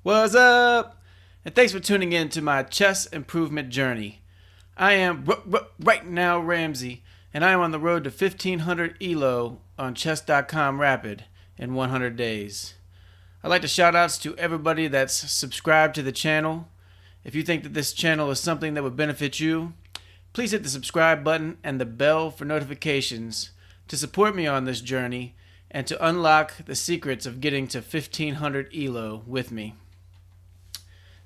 What's up? And thanks for tuning in to my chess improvement journey. I am right now Ramsey, and I am on the road to 1500 ELO on chess.com Rapid in 100 days. I'd like to shout outs to everybody that's subscribed to the channel. If you think that this channel is something that would benefit you, please hit the subscribe button and the bell for notifications to support me on this journey and to unlock the secrets of getting to 1500 ELO with me.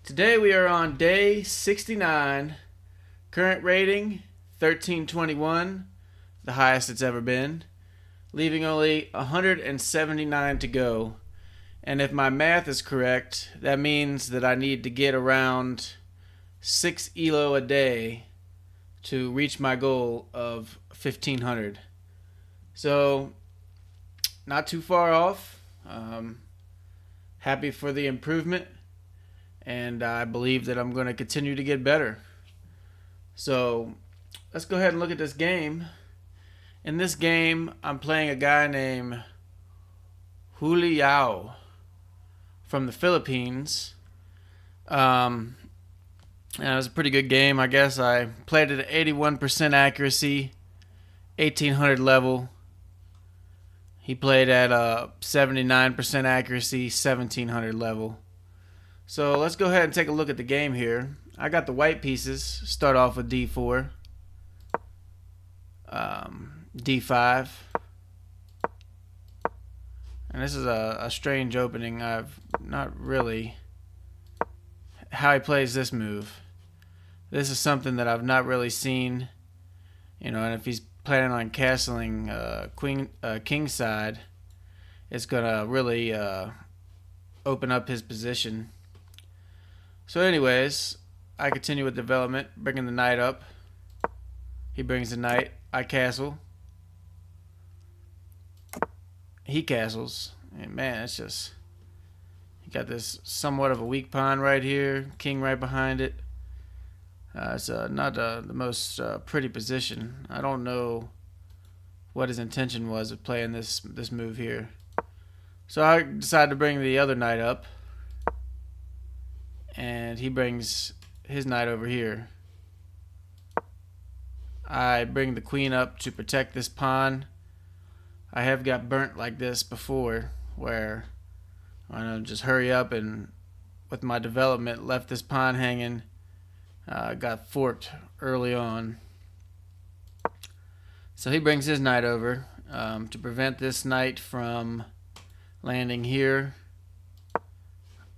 Today we are on day 69, current rating 1321, the highest it's ever been, leaving only 179 to go. And if my math is correct, that means that I need to get around 6 ELO a day to reach my goal of 1500. So, not too far off. Happy for the improvement. And I believe that I'm going to continue to get better. So let's go ahead and look at this game. In this game, I'm playing a guy named Juliao from the Philippines. And it was a pretty good game, I guess. I played it at 81% accuracy, 1800 level. He played at 79% accuracy, 1700 level. So let's go ahead and take a look at the game here. I got the white pieces. Start off with d4, d5, and this is a strange opening. I've not really how he plays this move. This is something that I've not really seen, and if he's planning on castling king side, it's gonna really open up his position. So anyways, I continue with development, bringing the knight up. He brings the knight. I castle. He castles. And man, it's just... You got this somewhat of a weak pawn right here. King right behind it. It's not the most pretty position. I don't know what his intention was of playing this move here. So I decided to bring the other knight up. And he brings his knight over here. I bring the queen up to protect this pawn. I have got burnt like this before, where I just hurry up and with my development left this pawn hanging. Got forked early on. So he brings his knight over to prevent this knight from landing here.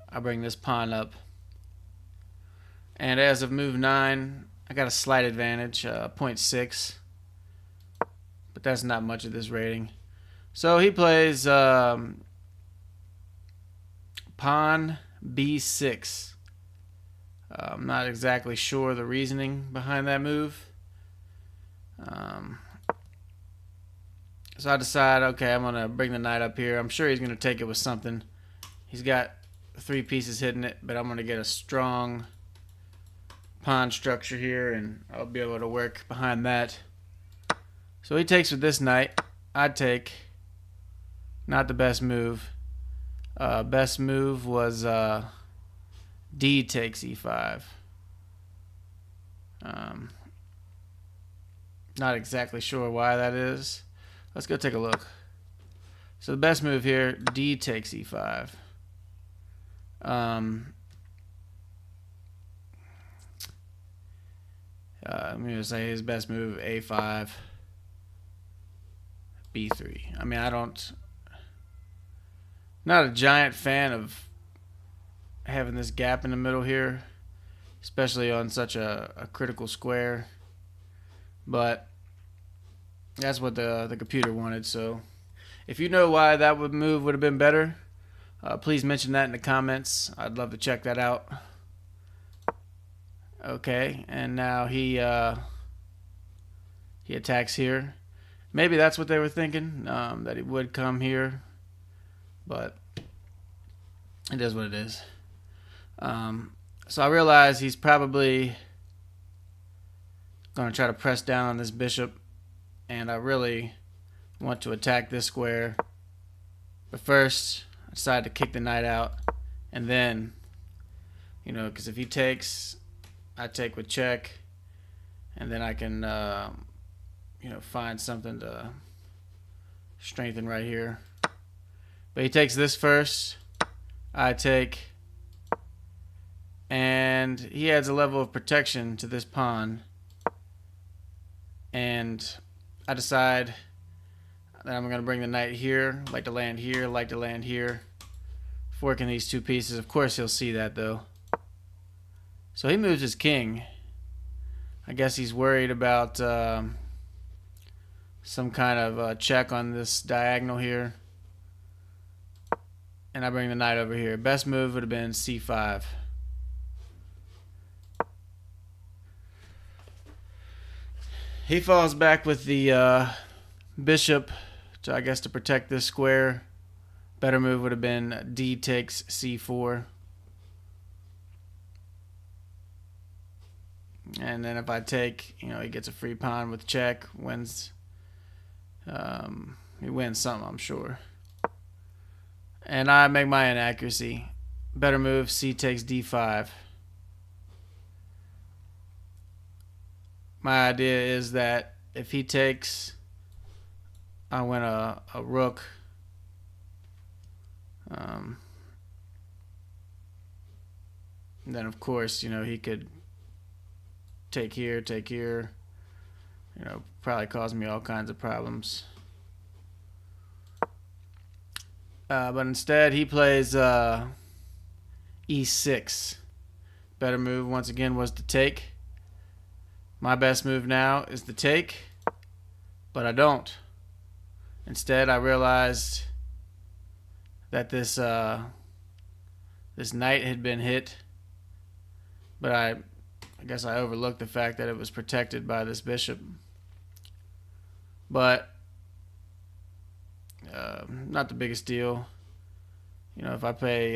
I bring this pawn up. And as of move 9, I got a slight advantage, 0.6. But that's not much of this rating. So he plays pawn b6. I'm not exactly sure the reasoning behind that move. So I decide, okay, I'm going to bring the knight up here. I'm sure he's going to take it with something. He's got 3 pieces hitting it, but I'm going to get a strong pawn structure here, and I'll be able to work behind that. So he takes with this knight. I take. Not the best move. Best move was D takes e5. Not exactly sure why that is. Let's go take a look. So the best move here, D takes e5. I'm going to say his best move, a5, b3. I mean, not a giant fan of having this gap in the middle here, especially on such a critical square. But that's what the computer wanted. So if you know why that move would have been better, please mention that in the comments. I'd love to check that out. Okay, and now he attacks here. Maybe that's what they were thinking, that he would come here, but it is what it is. So I realize he's probably going to try to press down on this bishop, and I really want to attack this square. But first, I decide to kick the knight out, and then because if he takes, I take with check, and then I can, find something to strengthen right here. But he takes this first. I take, and he adds a level of protection to this pawn. And I decide that I'm going to bring the knight here, like to land here, like to land here. Forking these two pieces. Of course he'll see that though. So he moves his king. I guess he's worried about some kind of check on this diagonal here. And I bring the knight over here. Best move would have been c5. He falls back with the bishop to, I guess, to protect this square. Better move would have been d takes c4. And then if I take, he gets a free pawn with check, wins. He wins something, I'm sure. And I make my inaccuracy. Better move, c takes d5. My idea is that if he takes, I win a rook. And then of course, he could take here, probably cause me all kinds of problems. But instead he plays e6. Better move once again was to take. My best move now is to take, but I don't. Instead I realized that this knight had been hit, but I guess I overlooked the fact that it was protected by this bishop. But not the biggest deal. If I play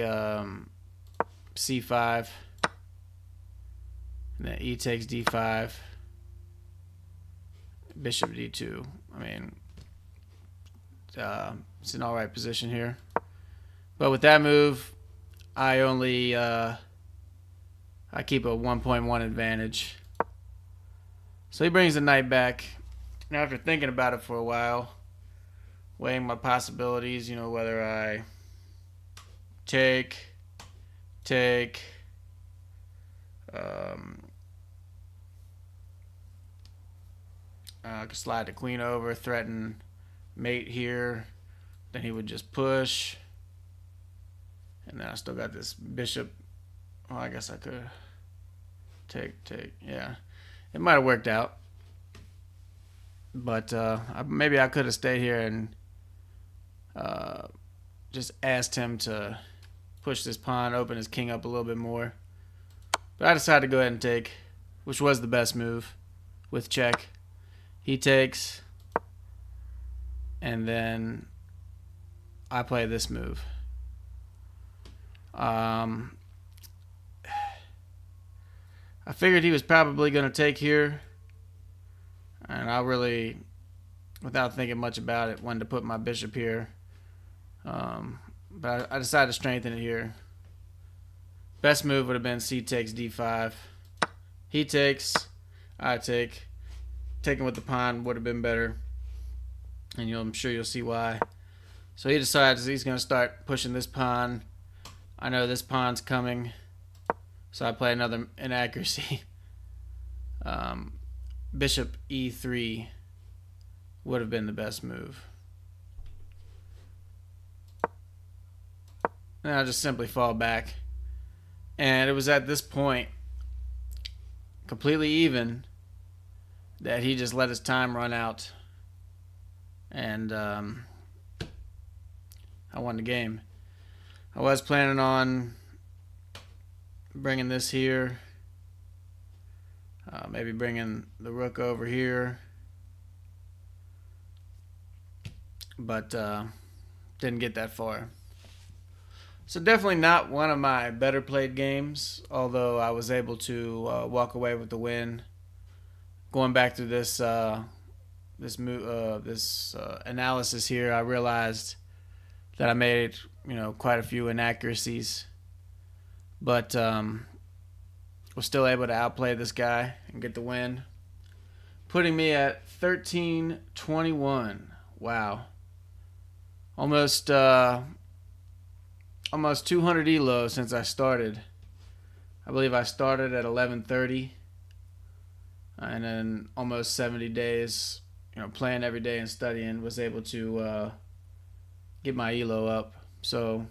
c5 and then e takes d5, bishop d2. I mean, it's an alright position here. But with that move, I only I keep a 1.1 advantage. So he brings the knight back. Now after thinking about it for a while, weighing my possibilities, whether I take, I could slide the queen over, threaten mate here, then he would just push, and then I still got this bishop. Well, I guess I could take, yeah, it might have worked out, but maybe I could have stayed here and just asked him to push this pawn, open his king up a little bit more. But I decided to go ahead and take, which was the best move, with check. He takes, and then I play this move. I figured he was probably going to take here, and I really, without thinking much about it, wanted to put my bishop here. But I decided to strengthen it here. Best move would have been c takes d5. He takes, I take. Taking with the pawn would have been better, and I'm sure you'll see why. So he decides he's going to start pushing this pawn. I know this pawn's coming, so I play another inaccuracy. Bishop e3 would have been the best move. And I just simply fall back. And it was at this point, completely even, that he just let his time run out. And I won the game. I was planning on bringing this here. Maybe bringing the rook over here. But didn't get that far. So definitely not one of my better played games, although I was able to walk away with the win. Going back through this analysis here, I realized that I made quite a few inaccuracies, but was still able to outplay this guy and get the win, putting me at 1321. Wow. Almost 200 elo since I started. I believe I started at 1130, and then almost 70 days, playing every day and studying, was able to get my elo up. So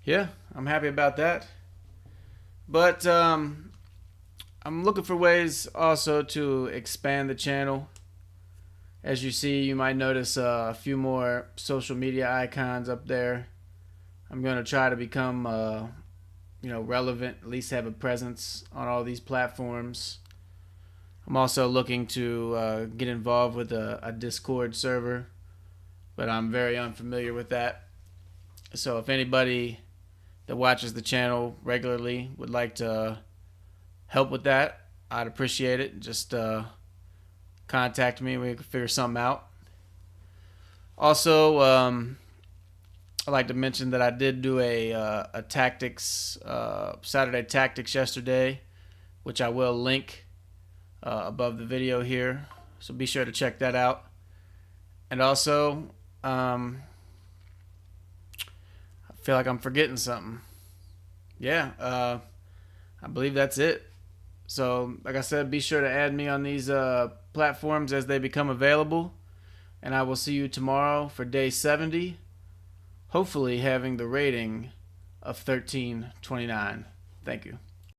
yeah, I'm happy about that. But I'm looking for ways also to expand the channel. As you see, you might notice a few more social media icons up there. I'm going to try to become relevant, at least have a presence on all these platforms. I'm also looking to get involved with a Discord server, but I'm very unfamiliar with that. So if anybody that watches the channel regularly would like to help with that, I'd appreciate it. Just contact me. We can figure something out. Also, I'd like to mention that I did do a tactics Saturday tactics yesterday, which I will link above the video here. So be sure to check that out. And also, I feel like I'm forgetting something. Yeah, I believe that's it. So, like I said, be sure to add me on these platforms as they become available. And I will see you tomorrow for day 70. Hopefully having the rating of 1329. Thank you.